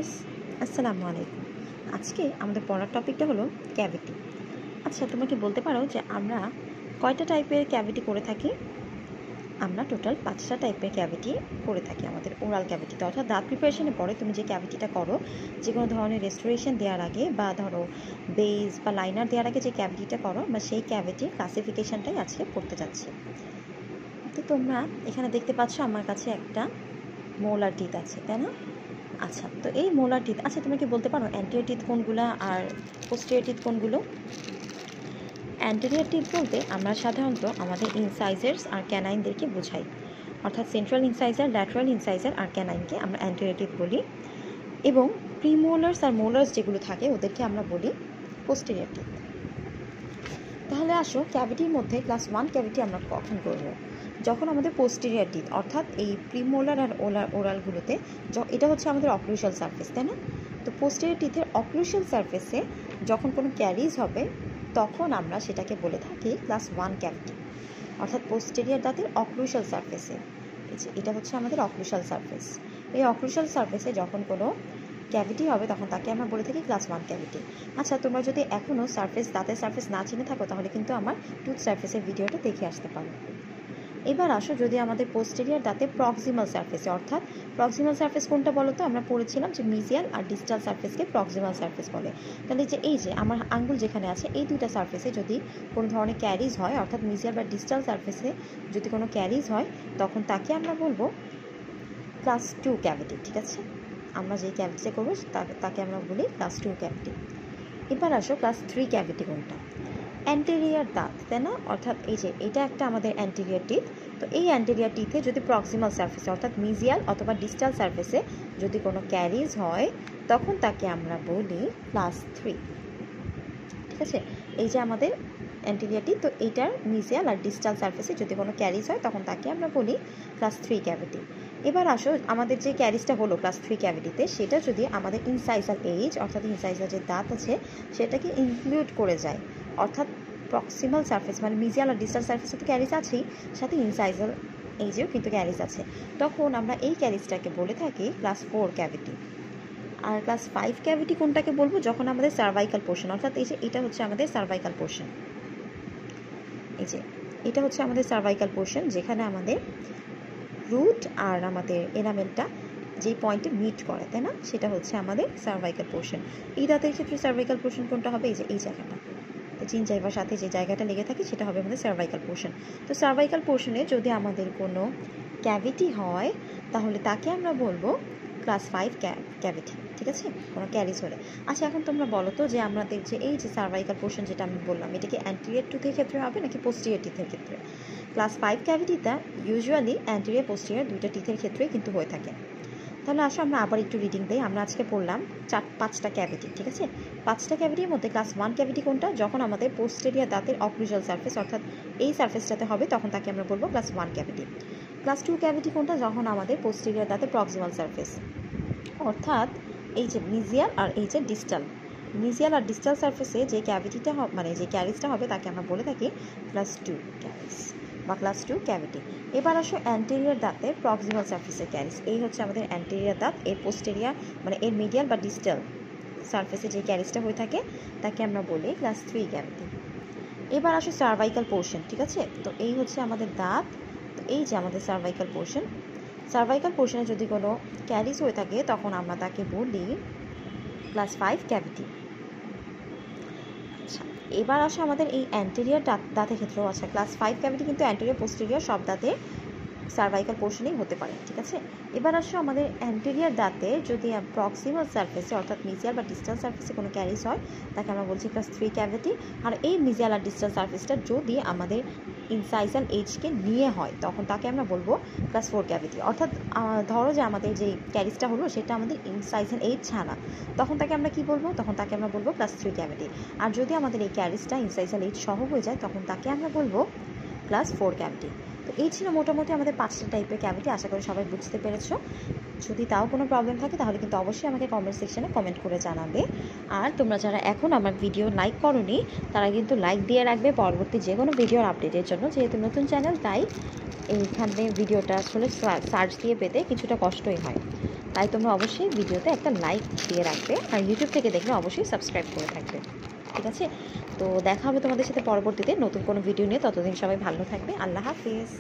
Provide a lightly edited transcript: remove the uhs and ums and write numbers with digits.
Viewers, আসসালামু আলাইকুম। আজকে আমাদের পড়ার টপিকটা হলো ক্যাভিটি। আচ্ছা, তোমরা কি বলতে পারো যে আমরা কয়টা টাইপের ক্যাভিটি করে থাকি? আমরা টোটাল 5টা টাইপের ক্যাভিটি করে থাকি আমাদের ওরাল ক্যাভিটিতে। অর্থাৎ দাঁত প্রিপারেশনের পরে তুমি যে ক্যাভিটিটা করো, যে কোনো ধরনের রেস্টোরেশন দেওয়ার আগে বা ধরো বেস বা লাইনার দেওয়ার আগে যে ক্যাভিটিটা করো, বা সেই ক্যাভিটির ক্লাসিফিকেশনটাই আজকে পড়তে যাচ্ছি। তো তোমরা এখানে দেখতে পাচ্ছ আমার কাছে একটা মোলার টিথ আছে, তাই না? আচ্ছা, তো এই মোলার টিথ, আচ্ছা তুমি কি বলতে পারো অ্যান্টেরিয়র টিথ কোনগুলো আর পোস্টেরিয়র টিথ কোনগুলো? অ্যান্টেরিয়র টিথ বলতে আমরা সাধারণত আমাদের ইনসাইজার্স আর ক্যানাইনদেরকে বোঝাই। অর্থাৎ সেন্ট্রাল ইনসাইজার, ল্যাটারাল ইনসাইজার আর ক্যানাইনকে আমরা অ্যান্টেরিয়র টিথ বলি, এবং প্রিমোলার্স আর মোলার্স যেগুলো থাকে ওদেরকে আমরা বলি পোস্টেরিয়র টিথ। তাহলে আসো, ক্যাভিটির মধ্যে ক্লাস 1 ক্যাভিটি আমরা কখন করব? যখন আমাদের পোস্টেরিয়র টিথ, অর্থাৎ এই প্রিমোলার আর ওরালগুলোতে, এটা হচ্ছে আমাদের অক্লুশাল সারফেস, তাই না? তো পোস্টেরিয়র টিথের অক্লুশাল সারফেসে যখন কোনো ক্যারিজ হবে, তখন আমরা সেটাকে বলে থাকি ক্লাস 1 ক্যাভিটি। অর্থাৎ পোস্টেরিয়র দাঁতের অক্লুশাল সারফেসে, এটা হচ্ছে আমাদের অক্লুশাল সারফেস। এই অক্লুশাল সারফেসে যখন কোনো ক্যাভিটি হবে, তখন তাকে আমরা বলে থাকি ক্লাস 1 ক্যাভিটি। আচ্ছা, তোমরা যদি এখনও দাঁতের সারফেস না চিনে থাকো, তাহলে কিন্তু আমার টুথ সারফেসের ভিডিওটা দেখে আসতে পারো। এবার আসো, যদি আমাদের পোস্টেরিয়র দাঁতে প্রক্সিমাল সারফেসে, অর্থাৎ প্রক্সিমাল সারফেস কোনটা বলো তো? আমরা পড়েছিলাম যে মিজিয়াল আর ডিস্টাল সারফেসকে প্রক্সিমাল সারফেস বলে। তাহলে যে এই যে আমার আঙ্গুল যেখানে আছে, এই দুইটা সারফেসে যদি কোনো ধরনের ক্যারিজ হয়, অর্থাৎ মিজিয়াল বা ডিস্টাল সারফেসে যদি কোনো ক্যারিজ হয়, তখন তাকে আমরা বলবো ক্লাস 2 ক্যাভিটি। ঠিক আছে, আমরা যেই ক্যাভিটিটা করবো তাকে আমরা বলি ক্লাস 2 ক্যাভিটি। এবার আসো, ক্লাস 3 ক্যাভিটি কোনটা? অ্যান্টেরিয়র দাঁত, তাই না? অর্থাৎ এই যে এটা একটা আমাদের অ্যান্টেরিয়র টিথ। তো এই অ্যান্টেরিয়র টিথে যদি প্রক্সিমাল সারফেসে, অর্থাৎ মিজিয়াল অথবা ডিস্টাল সারফেসে যদি কোনো ক্যারিজ হয়, তখন তাকে আমরা বলি ক্লাস 3। ঠিক আছে, এই যে আমাদের অ্যান্টেরিয়র টিথ, তো এইটার মিজিয়াল আর ডিস্টাল সারফেসে যদি কোনো ক্যারিজ হয়, তখন তাকে আমরা বলি ক্লাস 3 ক্যাভিটি। এবার আসো, আমাদের যে ক্যারিজটা হলো ক্লাস 3 ক্যাভিটিতে, সেটা যদি আমাদের ইনসাইজাল এজ, অর্থাৎ ইনসাইজাল যে দাঁত আছে সেটাকে ইনক্লুড করে যায়, অর্থাৎ প্রক্সিমাল সারফেস মানে মিজিয়াল আর ডিস্টাল সারফেসে তো ক্যারিজ আছেই, সাথে ইনসাইজাল এজেও কিন্তু ক্যারিজ আছে, তখন আমরা এই ক্যারিজটাকে বলে থাকি ক্লাস 4 ক্যাভিটি। আর ক্লাস 5 ক্যাভিটি কোনটাকে বলবো? যখন আমাদের সার্ভাইকাল পোর্শন, অর্থাৎ এই যে এটা হচ্ছে আমাদের সার্ভাইকাল পোর্শন, এই যে এটা হচ্ছে আমাদের সার্ভাইকাল পোর্শন, যেখানে আমাদের রুট আর আমাদের এনামেলটা যেই পয়েন্টে মিট করে, তাই না? সেটা হচ্ছে আমাদের সার্ভাইকাল পোর্শন। এই দাঁতের ক্ষেত্রে সার্ভাইকাল পোর্শন কোনটা হবে? এই যে এই জায়গাটা, চিন জায়গার সাথে যে জায়গাটা লেগে থাকে সেটা হবে আমাদের সার্ভাইকাল পোর্শন। তো সার্ভাইকাল পোর্শনে যদি আমাদের কোনো ক্যাভিটি হয়, তাহলে তাকে আমরা বলবো ক্লাস 5 ক্যাভিটি। ঠিক আছে, কোনো ক্যারিজ হলে। আচ্ছা, এখন তোমরা বলো তো যে আমাদের যে এই যে সার্ভাইকাল পোর্শন যেটা আমি বললাম, এটা কি অ্যান্টেরিয়র টুথের ক্ষেত্রে হবে নাকি পোস্টেরিয়র টিথের ক্ষেত্রে? ক্লাস 5 ক্যাভিটিটা ইউজুয়ালি অ্যান্টেরিয়র পোস্টেরিয়র দুইটা টিথের ক্ষেত্রেই কিন্তু হয়ে থাকে। তাহলে আসো, আমরা আবার একটু রিডিং দিই। আমরা আজকে পড়লাম 5টা ক্যাভিটি। ঠিক আছে, 5টা ক্যাভিটির মধ্যে ক্লাস 1 ক্যাভিটি কোনটা? যখন আমাদের পোস্টেরিয়র দাঁতের অক্লুশাল সারফেস, অর্থাৎ এই সারফেসটাতে হবে, তখন তাকে আমরা বলবো ক্লাস 1 ক্যাভিটি। ক্লাস 2 ক্যাভিটি কোনটা? যখন আমাদের পোস্টেরিয়র দাঁতের প্রক্সিমাল সারফেস, অর্থাৎ এই যে মিজিয়াল আর এই যে ডিস্টাল, মিজিয়াল আর ডিস্টাল সারফেসে যে ক্যাভিটিটা মানে যে ক্যারিজটা হবে, তাকে আমরা বলে থাকি ক্লাস 2 ক্যারিজ বা ক্লাস 2 ক্যাভিটি। এবার আসো, অ্যান্টেরিয়র দাঁতের প্রক্সিমাল সারফেসের ক্যারিজ, এই হচ্ছে আমাদের অ্যান্টেরিয়র দাঁত, এর পোস্টেরিয়র মানে এর মিডিয়াল বা ডিস্টাল সারফেসে যে ক্যারিজটা হয়ে থাকে, তাকে আমরা বলি ক্লাস 3 ক্যাভিটি। এবার আসো সার্ভাইকাল পোর্শন। ঠিক আছে, তো এই হচ্ছে আমাদের দাঁত, তো এই যে আমাদের সার্ভাইকাল পোর্শন, সার্ভাইকাল পোর্শনে যদি কোনো ক্যারিজ হয়ে থাকে, তখন আমরা তাকে বলি ক্লাস 5 ক্যাভিটি। আচ্ছা, এবার আসো আমাদের এই অ্যান্টেরিয়র দাঁতের ক্ষেত্রেও আছে ক্লাস 5 ক্যাভিটি, কিন্তু অ্যান্টেরিয়র পোস্টেরিয়র সব দাঁতে সার্ভাইকাল পোর্শনেই হতে পারে। ঠিক আছে, এবার আসো আমাদের অ্যান্টেরিয়র দাঁতে যদি প্রক্সিমাল সারফেসে, অর্থাৎ মিজিয়াল বা ডিস্টাল সারফেসে কোনো ক্যারিজ হয়, তাকে আমরা বলছি ক্লাস 3 ক্যাভিটি। আর এই মিজিয়াল আর ডিস্টাল সারফেসটা যদি আমাদের ইনসাইজাল এজকে নিয়ে হয়, তখন তাকে আমরা বলবো ক্লাস 4 ক্যাভিটি। অর্থাৎ ধরো যে আমাদের যে ক্যারিজটা হলো সেটা আমাদের ইনসাইজাল এজ ছাড়া, তখন তাকে আমরা কি বলবো? তখন তাকে আমরা বলবো ক্লাস 3 ক্যাভিটি। আর যদি আমাদের এই ক্যারিজটা ইনসাইজাল এজ সহ হয়ে যায়, তখন তাকে আমরা বলবো ক্লাস 4 ক্যাভিটি। তো এই ছিল মোটামুটি আমাদের 5টা টাইপের ক্যাভিটি। আশা করি সবাই বুঝতে পেরেছো। যদি তাও কোনো প্রবলেম থাকে তাহলে কিন্তু অবশ্যই আমাকে কমেন্ট সেকশনে কমেন্ট করে জানাবে। আর তোমরা যারা এখন আমার ভিডিও লাইক করোনি তারা কিন্তু লাইক দিয়ে রাখবে পরবর্তী যে কোনো ভিডিওর আপডেটের জন্য। যেহেতু নতুন চ্যানেল তাই এইখানে ভিডিওটা আসলে সার্চ দিয়ে পেতে কিছুটা কষ্টই হয়, তাই তোমরা অবশ্যই ভিডিওতে একটা লাইক দিয়ে রাখবে। আর ইউটিউব থেকে দেখলে অবশ্যই সাবস্ক্রাইব করে থাকবে, ঠিক আছে? তো দেখা হবে তোমাদের সাথে পরবর্তীতে নতুন কোনো ভিডিও নিয়ে। ততদিন সবাই ভালো থাকবে। আল্লাহ হাফিজ।